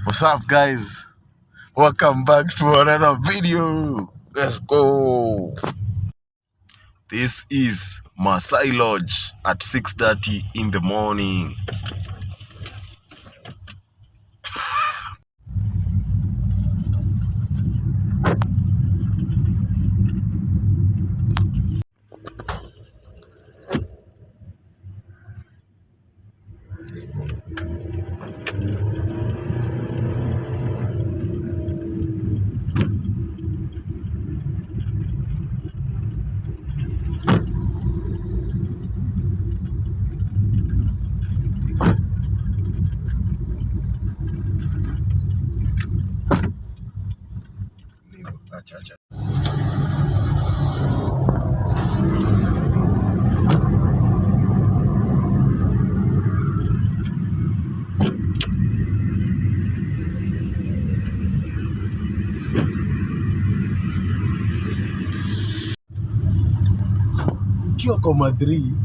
What's up, guys? Welcome back to another video. Let's go. This is Masai Lodge at 6:30 in the morning. Let's go. Acha. Ukiwa kwa Madrid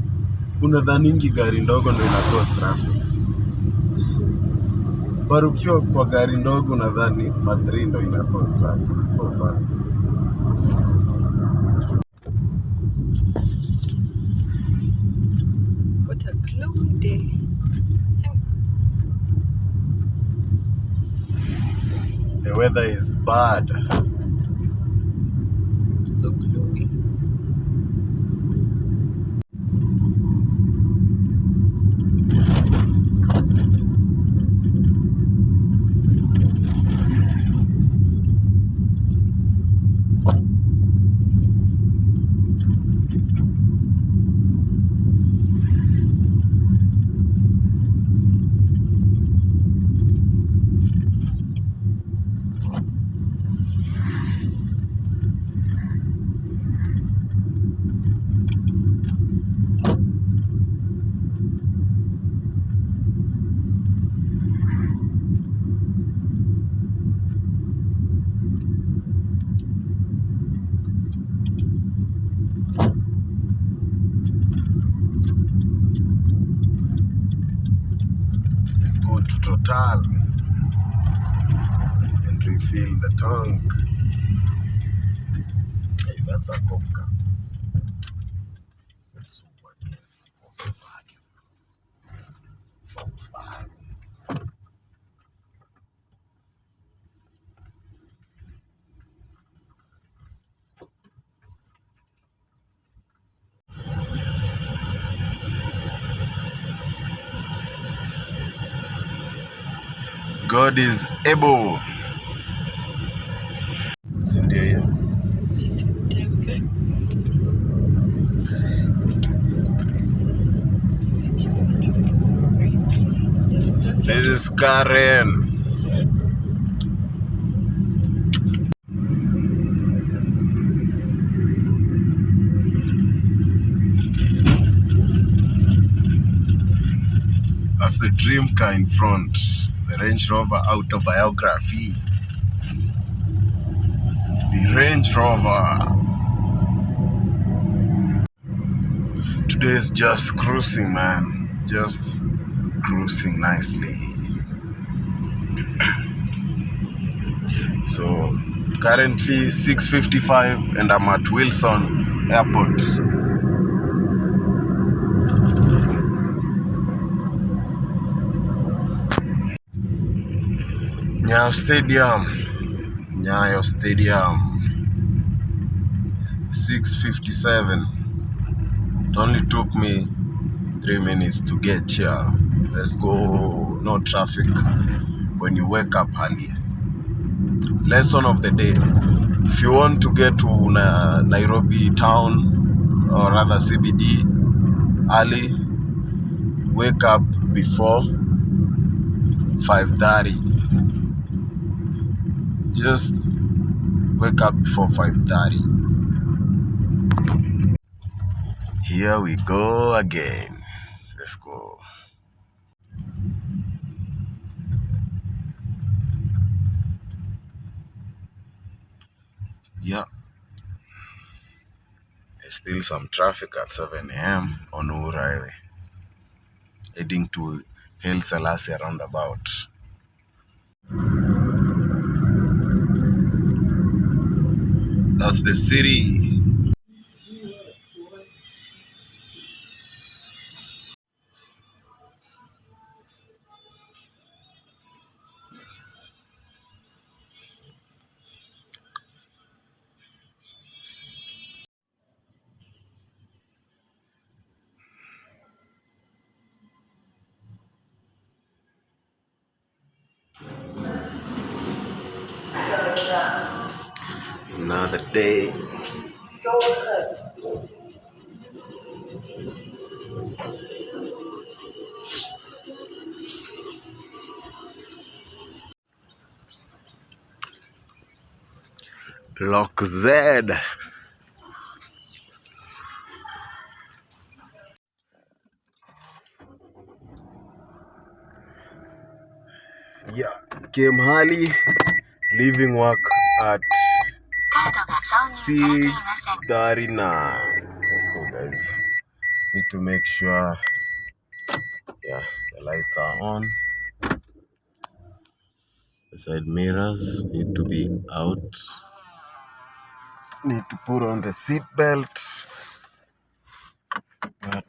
unadhaningi gari ndogo ndio inakuwa traffic. Bado ukiwa kwa gari ndogo unadhani Madrid ndio inakuwa traffic. It's so fun. What a gloomy day. The weather is bad. So gloomy. Let's go to Total and refill the tank. Hey, that's a Coca. That's super. Volkswagen. God is able. Sindio hiyo? This is Karen. That's the dream car in front. The Range Rover Autobiography. The Range Rover. Today is just cruising, man. Just cruising nicely. So currently 6:55 and I'm at Wilson Airport. Nyayo Stadium. 6:57. It only took me 3 minutes to get here. Let's go. No traffic when you wake up early. Lesson of the day: if you want to get to Nairobi town, or rather CBD, early, wake up before 5:30. Just wake up before 5:30. Here we go again. Let's go. Yeah. There's still some traffic at 7 a.m. on Uhuru Highway. heading to Haile Selassie roundabout. That's the city. Another day. Block Z. Yeah, came early, leaving work at 6:39. Let's go, guys. Need to make sure, yeah, the lights are on. The side mirrors need to be out. Need to put on the seat belt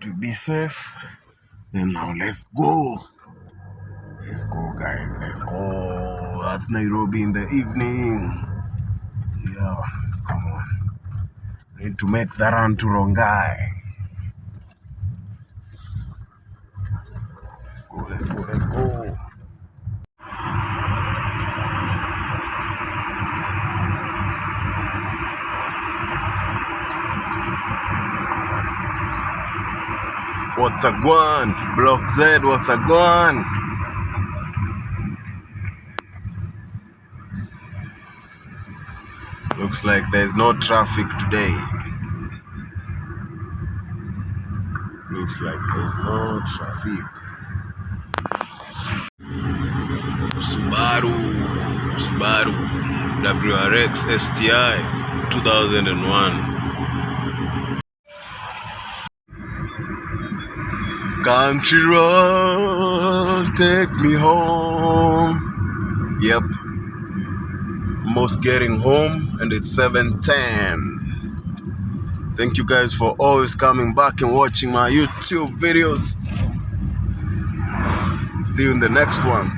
to be safe. And now let's go. Let's go, guys. Let's go. That's Nairobi in the evening. Yeah, come on. Need to make the run to Rongai. Let's go, let's go, let's go. What's a guan? Block Z, what's a guan? Looks like there's no traffic today. Looks like there's no traffic. Subaru WRX STI 2001. Country road, take me home. Yep, almost getting home, and it's 7:10. Thank you guys for always coming back and watching my YouTube videos. See you in the next one.